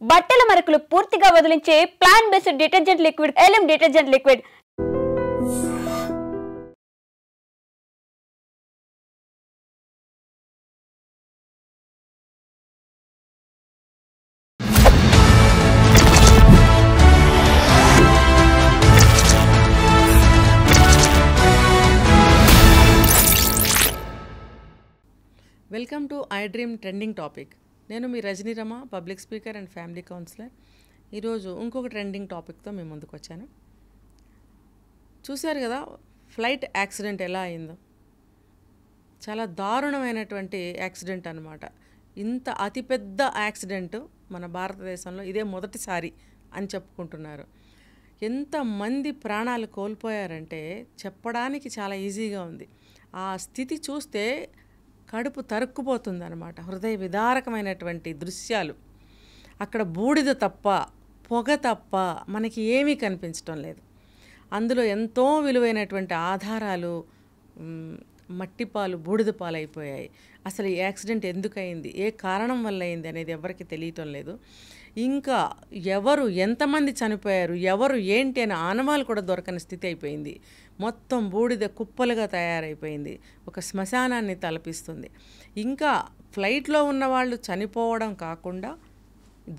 బట్టల మరకలు పూర్తిగా వదిలించే plant based detergent liquid Elim detergent liquid. Welcome to I dream trending topic. నేను మీ Rajanirama, public speaker and family counsellor. ఈరోజు ఇంకొక ట్రెండింగ్ టాపిక్తో మేము ముందుకు వచ్చాను. చూశారు కదా ఫ్లైట్ యాక్సిడెంట్ ఎలా అయిందో. చాలా దారుణమైనటువంటి యాక్సిడెంట్ అన్నమాట. ఇంత అతిపెద్ద యాక్సిడెంట్ మన భారతదేశంలో ఇదే మొదటిసారి అని చెప్పుకుంటున్నారు. ఎంతమంది ప్రాణాలు కోల్పోయారంటే చెప్పడానికి చాలా ఈజీగా ఉంది. ఆ స్థితి చూస్తే కడుపు తరుక్కుపోతుంది అన్నమాట. హృదయ విదారకమైనటువంటి దృశ్యాలు. అక్కడ బూడిద తప్ప, పొగ తప్ప మనకి ఏమీ కనిపించడం లేదు. అందులో ఎంతో విలువైనటువంటి ఆధారాలు మట్టిపాలు, బూడిద పాలు అయిపోయాయి. అసలు ఈ యాక్సిడెంట్ ఎందుకు అయింది, ఏ కారణం వల్ల అయింది అనేది ఎవరికి తెలియటం లేదు. ఇంకా ఎవరు ఎంతమంది చనిపోయారు, ఎవరు ఏంటి అనే ఆనవాలు కూడా దొరకని స్థితి అయిపోయింది. మొత్తం బూడిద కుప్పలుగా తయారైపోయింది. ఒక శ్మశానాన్ని తలపిస్తుంది. ఇంకా ఫ్లైట్లో ఉన్న వాళ్ళు చనిపోవడం కాకుండా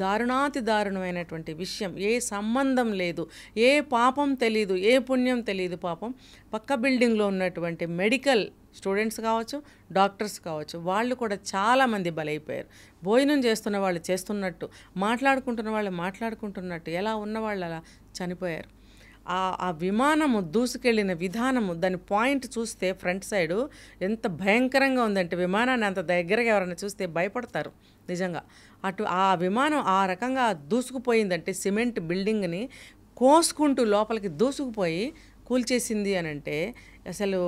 దారుణాతి దారుణమైనటువంటి విషయం, ఏ సంబంధం లేదు, ఏ పాపం తెలీదు, ఏ పుణ్యం తెలీదు. పాపం పక్క బిల్డింగ్లో ఉన్నటువంటి మెడికల్ స్టూడెంట్స్ కావచ్చు, డాక్టర్స్ కావచ్చు, వాళ్ళు కూడా చాలామంది బలైపోయారు. భోజనం చేస్తున్న వాళ్ళు చేస్తున్నట్టు, మాట్లాడుకుంటున్న వాళ్ళు మాట్లాడుకుంటున్నట్టు, ఎలా ఉన్నవాళ్ళు అలా చనిపోయారు. ఆ విమానము దూసుకెళ్ళిన విధానము, దాని పాయింట్ చూస్తే ఫ్రంట్ సైడు ఎంత భయంకరంగా ఉందంటే విమానాన్ని అంత దగ్గరగా ఎవరైనా చూస్తే భయపడతారు నిజంగా. ఆ విమానం ఆ రకంగా దూసుకుపోయిందంటే సిమెంట్ బిల్డింగ్ని కోసుకుంటూ లోపలికి దూసుకుపోయి కూల్చేసింది అని అంటే అసలు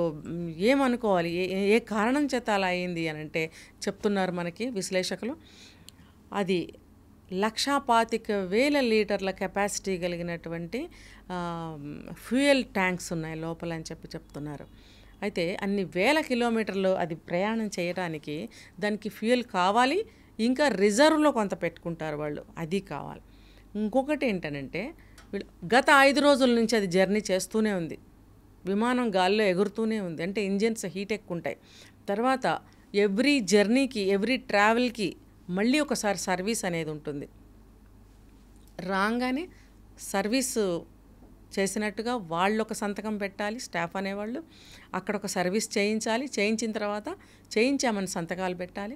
ఏమనుకోవాలి, ఏ కారణం చేత అలా అయింది అని అంటే చెప్తున్నారు మనకి విశ్లేషకులు. అది 1,25,000 లీటర్ల కెపాసిటీ కలిగినటువంటి ఫ్యూయల్ ట్యాంక్స్ ఉన్నాయి లోపల అని చెప్తున్నారు. అయితే అన్ని వేల కిలోమీటర్లు అది ప్రయాణం చేయడానికి దానికి ఫ్యూయల్ కావాలి, ఇంకా రిజర్వ్లో కొంత పెట్టుకుంటారు వాళ్ళు, అది కావాలి. ఇంకొకటి ఏంటనంటే గత 5 రోజుల నుంచి అది జర్నీ చేస్తూనే ఉంది. విమానం గాల్లో ఎగురుతూనే ఉంది. అంటే ఇంజిన్స్ హీట్ ఎక్కుంటాయి. తర్వాత ఎవ్రీ జర్నీకి, ఎవ్రీ ట్రావెల్కి మళ్ళీ ఒకసారి సర్వీస్ అనేది ఉంటుంది. రాగానే సర్వీసు చేసినట్టుగా వాళ్ళు ఒక సంతకం పెట్టాలి, స్టాఫ్ అనేవాళ్ళు. అక్కడ ఒక సర్వీస్ చేయించాలి, చేయించిన తర్వాత చేయించామని సంతకాలు పెట్టాలి.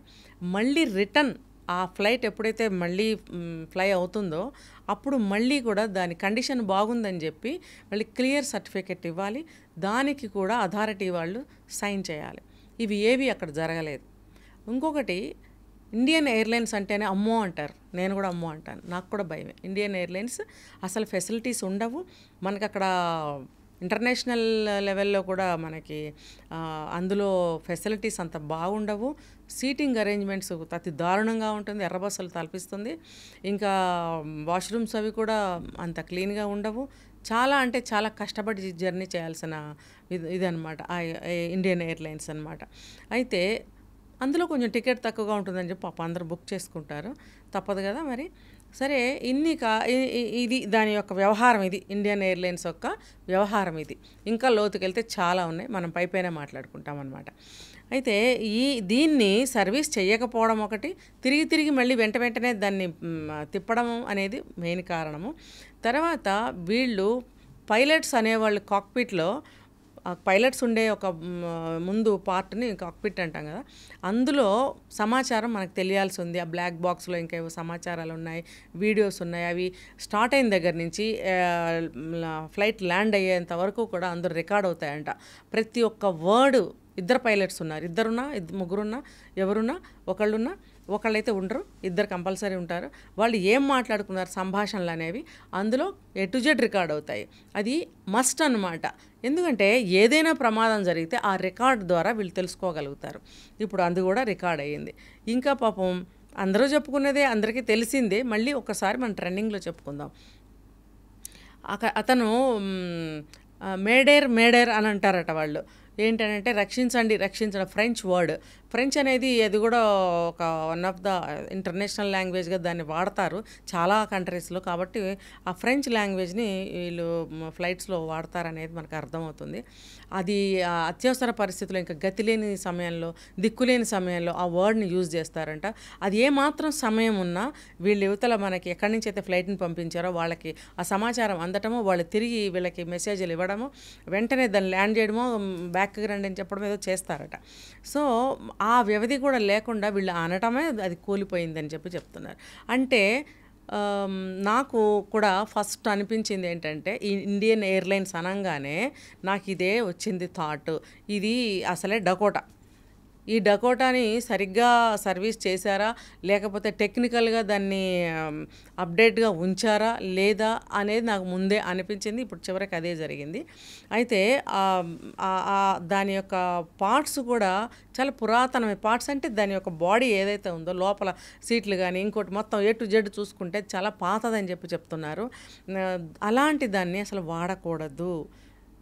మళ్ళీ రిటర్న్ ఆ ఫ్లైట్ ఎప్పుడైతే మళ్ళీ ఫ్లై అవుతుందో అప్పుడు మళ్ళీ కూడా దాని కండిషన్ బాగుందని చెప్పి మళ్ళీ క్లియర్ సర్టిఫికెట్ ఇవ్వాలి. దానికి కూడా అథారిటీ వాళ్ళు సైన్ చేయాలి. ఇవి ఏవి అక్కడ జరగలేదు. ఇంకొకటి, ఇండియన్ ఎయిర్లైన్స్ అంటేనే అమ్మో అంటారు. నేను కూడా అమ్మో అంటాను, నాకు కూడా భయమే. ఇండియన్ ఎయిర్లైన్స్ అసలు ఫెసిలిటీస్ ఉండవు మనకు అక్కడ. ఇంటర్నేషనల్ లెవెల్లో కూడా మనకి అందులో ఫెసిలిటీస్ అంత బాగుండవు. సీటింగ్ అరేంజ్మెంట్స్ అతి దారుణంగా ఉంటుంది, ఎర్ర బస్సులు తలపిస్తుంది. ఇంకా వాష్రూమ్స్ అవి కూడా అంత క్లీన్గా ఉండవు. చాలా అంటే చాలా కష్టపడి జర్నీ చేయాల్సిన ఇదనమాట ఇండియన్ ఎయిర్లైన్స్ అనమాట. అయితే అందులో కొంచెం టికెట్ తక్కువగా ఉంటుందని చెప్పి పాప అందరూ బుక్ చేసుకుంటారు, తప్పదు కదా మరి. సరే, ఇది దాని యొక్క వ్యవహారం, ఇది ఇండియన్ ఎయిర్లైన్స్ యొక్క వ్యవహారం. ఇది ఇంకా లోతుకెళ్తే చాలా ఉన్నాయి, మనం పైపైన మాట్లాడుకుంటాం అన్నమాట. అయితే దీన్ని సర్వీస్ చేయకపోవడం ఒకటి, తిరిగి మళ్ళీ వెంటనే దాన్ని తిప్పడం అనేది మెయిన్ కారణము. తర్వాత వీళ్ళు పైలట్స్ అనేవాళ్ళు కాక్పిట్లో, పైలట్స్ ఉండే ఒక ముందు పార్ట్ని కాక్పిట్ అంటాం కదా, అందులో సమాచారం మనకు తెలియాల్సి ఉంది. ఆ బ్లాక్ బాక్స్లో ఇంకా ఏవో సమాచారాలు ఉన్నాయి, వీడియోస్ ఉన్నాయి. అవి స్టార్ట్ అయిన దగ్గర నుంచి ఫ్లైట్ ల్యాండ్ అయ్యేంత వరకు కూడా అందరూ రికార్డ్ అవుతాయంట. ప్రతి ఒక్క వర్డు. 2 పైలట్స్ ఉన్నారు, 2 ముగ్గురున్నా, ఎవరున్నా, ఒకళ్ళైతే ఉండరు, 2 కంపల్సరీ ఉంటారు. వాళ్ళు ఏం మాట్లాడుకున్నారు సంభాషణలు అనేవి అందులో A to Z రికార్డ్ అవుతాయి. అది మస్ట్ అన్నమాట. ఎందుకంటే ఏదైనా ప్రమాదం జరిగితే ఆ రికార్డ్ ద్వారా వీళ్ళు తెలుసుకోగలుగుతారు. ఇప్పుడు అది కూడా రికార్డ్ అయ్యింది. ఇంకా పాపం అందరూ చెప్పుకునేదే, అందరికీ తెలిసిందే. మళ్ళీ ఒకసారి మనం ట్రెండింగ్లో చెప్పుకుందాం. అతను మేడేర్ అని అంటారట వాళ్ళు. ఏంటంటే రక్షించండి రక్షించడం ఫ్రెంచ్ వర్డ్. ఫ్రెంచ్ అనేది అది కూడా ఒక వన్ ఆఫ్ ద ఇంటర్నేషనల్ లాంగ్వేజ్గా దాన్ని వాడతారు చాలా కంట్రీస్లో. కాబట్టి ఆ ఫ్రెంచ్ లాంగ్వేజ్ని వీళ్ళు ఫ్లైట్స్లో వాడతారనేది మనకు అర్థమవుతుంది. అది అత్యవసర పరిస్థితుల్లో ఇంకా గతి లేని సమయంలో, దిక్కులేని సమయంలో ఆ వర్డ్ని యూజ్ చేస్తారంట. అది ఏమాత్రం సమయం ఉన్నా వీళ్ళు యువతల మనకి ఎక్కడి నుంచి అయితే ఫ్లైట్ని పంపించారో వాళ్ళకి ఆ సమాచారం అందటము, వాళ్ళు తిరిగి వీళ్ళకి మెసేజ్లు ఇవ్వడము, వెంటనే దాన్ని ల్యాండ్ చేయడమో, బ్యాక్కి రండి అని చెప్పడం ఏదో చేస్తారట. సో ఆ వ్యవధి కూడా లేకుండా వీళ్ళు అనటమే అది కూలిపోయిందని చెప్తున్నారు. అంటే నాకు కూడా ఫస్ట్ అనిపించింది ఏంటంటే ఈ ఇండియన్ ఎయిర్లైన్స్ అనగానే నాకు ఇదే వచ్చింది థాట్, ఇది అసలే డకోటా. ఈ డకోటాని సరిగ్గా సర్వీస్ చేశారా లేకపోతే టెక్నికల్గా దాన్ని అప్డేట్గా ఉంచారా లేదా అనేది నాకు ముందే అనిపించింది. ఇప్పుడు చివరికి అదే జరిగింది. అయితే దాని యొక్క పార్ట్స్ కూడా చాలా పురాతనమైన పార్ట్స్. అంటే దాని యొక్క బాడీ ఏదైతే ఉందో లోపల సీట్లు కానీ ఇంకోటి మొత్తం ఏ టు జెడ్ చూసుకుంటే చాలా పాతదని చెప్తున్నారు. అలాంటి దాన్ని అసలు వాడకూడదు.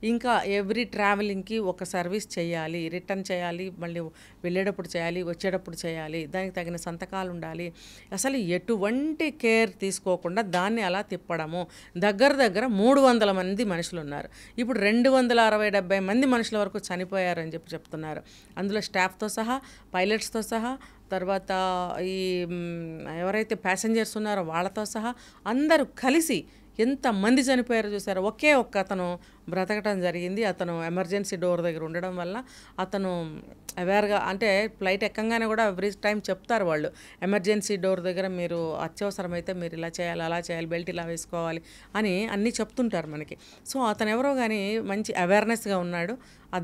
ఇంకా ఎవ్రీ ట్రావెలింగ్కి ఒక సర్వీస్ చేయాలి, రిటర్న్ చేయాలి, మళ్ళీ వెళ్ళేటప్పుడు చేయాలి, వచ్చేటప్పుడు చేయాలి, దానికి తగిన సంతకాలు ఉండాలి. అసలు ఎటువంటి కేర్ తీసుకోకుండా దాన్ని అలా తిప్పడము. దగ్గర 300 మంది మనుషులు ఉన్నారు. ఇప్పుడు 260-70 మంది మనుషుల వరకు చనిపోయారని చెప్తున్నారు. అందులో స్టాఫ్తో సహా, పైలట్స్తో సహా, తర్వాత ఈ ఎవరైతే ప్యాసింజర్స్ ఉన్నారో వాళ్ళతో సహా అందరూ కలిసి ఎంతమంది చనిపోయారో చూసారు. ఒకే ఒక్క అతను బ్రతకటం జరిగింది. అతను ఎమర్జెన్సీ డోర్ దగ్గర ఉండడం వల్ల అతను అవేర్గా, అంటే ఫ్లైట్ ఎక్కంగానే కూడా ఎవ్రీ టైం చెప్తారు వాళ్ళు, ఎమర్జెన్సీ డోర్ దగ్గర మీరు అత్యవసరమైతే మీరు ఇలా చేయాలి, అలా చేయాలి, బెల్ట్ ఇలా వేసుకోవాలి అని అన్నీ చెప్తుంటారు మనకి. సో అతను ఎవరో కానీ మంచి అవేర్నెస్గా ఉన్నాడు.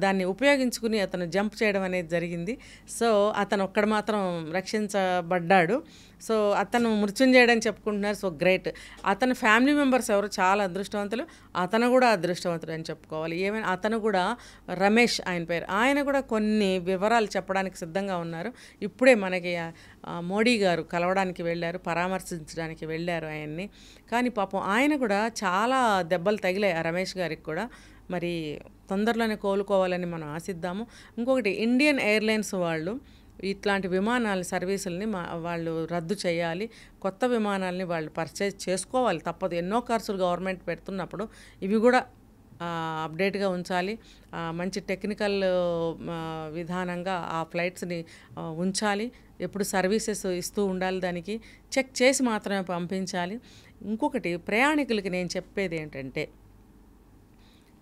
దాన్ని ఉపయోగించుకుని అతను జంప్ చేయడం అనేది జరిగింది. సో అతను ఒక్కడ మాత్రం రక్షించబడ్డాడు. సో అతను మృత్యుంజయుడని చెప్పుకుంటున్నారు. So great. అతని ఫ్యామిలీ మెంబర్స్ ఎవరు చాలా అదృష్టవంతులు. అతను కూడా అదృష్టవంతుడు అని చెప్పుకోవాలి. ఏమైనా అతను కూడా రమేష్ ఆయన పేరు, ఆయన కూడా కొన్ని వివరాలు చెప్పడానికి సిద్ధంగా ఉన్నారు. ఇప్పుడే మనకి మోడీ గారు కలవడానికి వెళ్ళారు, పరామర్శించడానికి వెళ్ళారు ఆయన్ని. కానీ పాపం ఆయన కూడా చాలా దెబ్బలు తగిలాయి ఆ రమేష్ గారికి కూడా. మరి తొందరలోనే కోలుకోవాలని మనం ఆశిద్దాము. ఇంకొకటి, ఇండియన్ ఎయిర్లైన్స్ వాళ్ళు ఇట్లాంటి విమానాల సర్వీసుల్ని వాళ్ళు రద్దు చేయాలి. కొత్త విమానాలని వాళ్ళు పర్చేజ్ చేసుకోవాలి, తప్పదు. ఎన్నో ఖర్చులు గవర్నమెంట్ పెడుతున్నప్పుడు ఇవి కూడా అప్డేట్గా ఉంచాలి. మంచి టెక్నికల్ విధానంగా ఆ ఫ్లైట్స్ని ఉంచాలి. ఎప్పుడు సర్వీసెస్ ఇస్తూ ఉండాలి, దానికి చెక్ చేసి మాత్రమే పంపించాలి. ఇంకొకటి, ప్రయాణికులకి నేను చెప్పేది ఏంటంటే,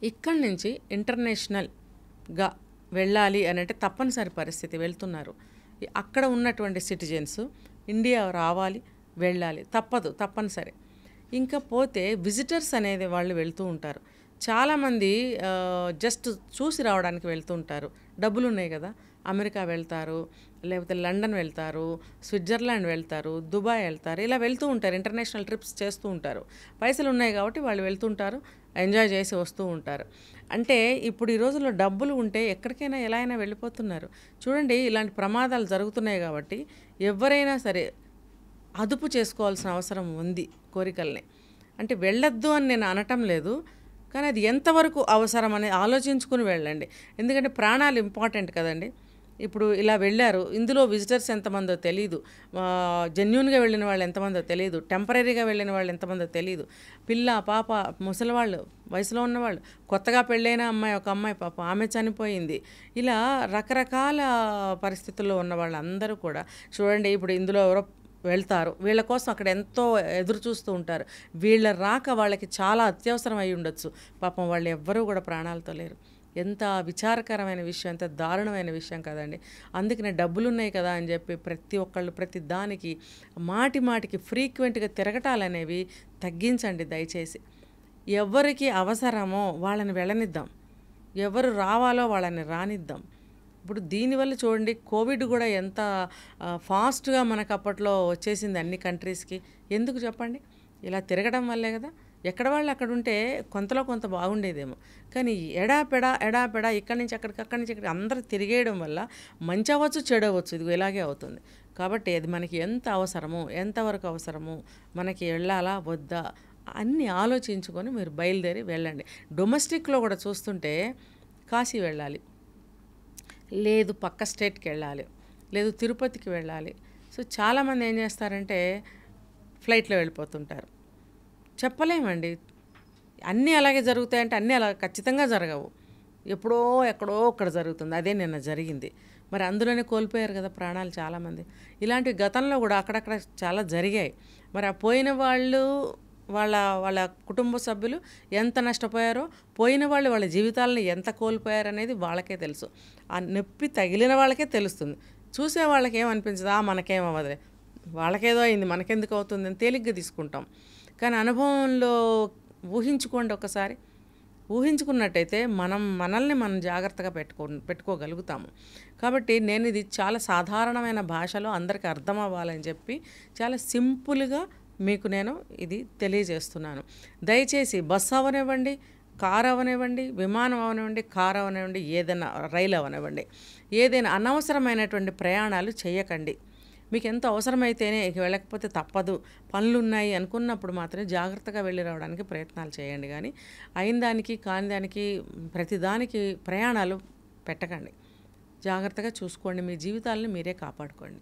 ఇక్కడి నుంచి ఇంటర్నేషనల్గా వెళ్ళాలి అని అంటే తప్పనిసరి పరిస్థితి, వెళ్తున్నారు. అక్కడ ఉన్నటువంటి సిటిజన్స్ ఇండియా రావాలి, వెళ్ళాలి, తప్పనిసరి. ఇంకా పోతే విజిటర్స్ అనేది వాళ్ళు వెళ్తూ ఉంటారు. చాలామంది జస్ట్ చూసి రావడానికి వెళ్తూ ఉంటారు. డబ్బులు ఉన్నాయి కదా, అమెరికా వెళ్తారు, లేకపోతే లండన్ వెళ్తారు, స్విట్జర్లాండ్ వెళ్తారు, దుబాయ్ వెళ్తారు, ఇలా వెళ్తూ ఉంటారు. ఇంటర్నేషనల్ ట్రిప్స్ చేస్తూ ఉంటారు. పైసలు ఉన్నాయి కాబట్టి వాళ్ళు వెళ్తుంటారు, ఎంజాయ్ చేసి వస్తూ ఉంటారు. అంటే ఇప్పుడు ఈ రోజుల్లో డబ్బులు ఉంటే ఎక్కడికైనా ఎలా అయినా వెళ్ళిపోతున్నారు. చూడండి, ఇలాంటి ప్రమాదాలు జరుగుతున్నాయి కాబట్టి ఎవరైనా సరే అదుపు చేసుకోవాల్సిన అవసరం ఉంది కోరికల్ని. అంటే వెళ్ళొద్దు అని నేను అనటం లేదు, కానీ అది ఎంతవరకు అవసరం అనేది ఆలోచించుకుని వెళ్ళండి. ఎందుకంటే ప్రాణాలు ఇంపార్టెంట్ కదండి. ఇప్పుడు ఇలా వెళ్ళారు, ఇందులో విజిటర్స్ ఎంతమందో తెలియదు, జెన్యూన్గా వెళ్ళిన వాళ్ళు ఎంతమందో తెలియదు, టెంపరీగా వెళ్ళిన వాళ్ళు ఎంతమందో తెలియదు, పిల్ల పాప, ముసలివాళ్ళు, వయసులో ఉన్నవాళ్ళు, కొత్తగా పెళ్ళైన అమ్మాయి, ఒక అమ్మాయి పాప ఆమె చనిపోయింది. ఇలా రకరకాల పరిస్థితుల్లో ఉన్న వాళ్ళందరూ కూడా చూడండి. ఇప్పుడు ఇందులో ఎవరో వెళ్తారు, వీళ్ళ కోసం అక్కడ ఎంతో ఎదురు చూస్తూ ఉంటారు. వీళ్ళ రాక వాళ్ళకి చాలా అత్యవసరం అయి ఉండొచ్చు. పాపం వాళ్ళు ఎవ్వరూ కూడా ప్రాణాలతో లేరు. ఎంత విచారకరమైన విషయం, ఎంత దారుణమైన విషయం కదండి. అందుకనే డబ్బులు ఉన్నాయి కదా అని చెప్పి ప్రతి ఒక్కళ్ళు ప్రతి దానికి మాటికి ఫ్రీక్వెంట్గా తిరగటాలనేవి తగ్గించండి దయచేసి. ఎవరికి అవసరమో వాళ్ళని వెళ్ళనిద్దాం, ఎవరు రావాలో వాళ్ళని రానిద్దాం. ఇప్పుడు దీనివల్ల చూడండి, కోవిడ్ కూడా ఎంత ఫాస్ట్గా మనకు అప్పట్లో వచ్చేసింది అన్ని కంట్రీస్కి. ఎందుకు చెప్పండి? ఇలా తిరగడం వల్లే కదా. ఎక్కడ వాళ్ళు అక్కడ ఉంటే కొంతలో కొంత బాగుండేదేమో, కానీ ఎడాపెడా ఇక్కడి నుంచి అక్కడికి, అక్కడి నుంచి ఇక్కడికి అందరూ తిరిగేయడం వల్ల మంచి అవ్వచ్చు, చెడు అవ్వచ్చు, ఇది ఇలాగే అవుతుంది. కాబట్టి అది మనకి ఎంత అవసరమో, ఎంతవరకు అవసరమో, మనకి వెళ్ళాలా వద్దా అన్నీ ఆలోచించుకొని మీరు బయలుదేరి వెళ్ళండి. డొమెస్టిక్లో కూడా చూస్తుంటే కాశీ వెళ్ళాలి, లేదు పక్క స్టేట్కి వెళ్ళాలి, లేదు తిరుపతికి వెళ్ళాలి. సో చాలామంది ఏం చేస్తారంటే ఫ్లైట్లో వెళ్ళిపోతుంటారు. చెప్పలేమండి, అన్నీ అలాగే జరుగుతాయంటే అన్నీ అలా ఖచ్చితంగా జరగవు. ఎప్పుడో ఎక్కడో ఒక్కడ జరుగుతుంది. అదే నిన్న జరిగింది. మరి అందులోనే కోల్పోయారు కదా ప్రాణాలు చాలామంది. ఇలాంటివి గతంలో కూడా అక్కడక్కడ చాలా జరిగాయి. మరి ఆ పోయిన వాళ్ళు వాళ్ళ వాళ్ళ కుటుంబ సభ్యులు ఎంత నష్టపోయారో, పోయిన వాళ్ళు వాళ్ళ జీవితాలను ఎంత కోల్పోయారు అనేది వాళ్ళకే తెలుసు. ఆ నొప్పి తగిలిన వాళ్ళకే తెలుస్తుంది. చూసే వాళ్ళకి ఏమనిపించదు, మనకేం అవ్వదులే, వాళ్ళకేదో అయింది మనకెందుకు అవుతుంది అని తేలిగ్గా తీసుకుంటాం. కానీ అనుభవంలో ఊహించుకోండి ఒకసారి. ఊహించుకున్నట్టయితే మనల్ని మనం జాగ్రత్తగా పెట్టుకోగలుగుతాము. కాబట్టి నేను ఇది చాలా సాధారణమైన భాషలో అందరికీ అర్థం అవ్వాలని చెప్పి చాలా సింపుల్గా మీకు నేను ఇది తెలియజేస్తున్నాను. దయచేసి బస్సు అవనివ్వండి, కారు అవనివ్వండి, విమానం అవనివ్వండి, కారు అవనివ్వండి, ఏదైనా రైలు అవనివ్వండి, ఏదైనా అనవసరమైనటువంటి ప్రయాణాలు చేయకండి. మీకు ఎంత అవసరమైతేనే, ఇక వెళ్ళకపోతే తప్పదు, పనులున్నాయి అనుకున్నప్పుడు మాత్రమే జాగ్రత్తగా వెళ్ళి రావడానికి ప్రయత్నాలు చేయండి. కానీ అయిన దానికి కాని దానికి ప్రతిదానికి ప్రయాణాలు పెట్టకండి. జాగ్రత్తగా చూసుకోండి. మీ జీవితాలను మీరే కాపాడుకోండి.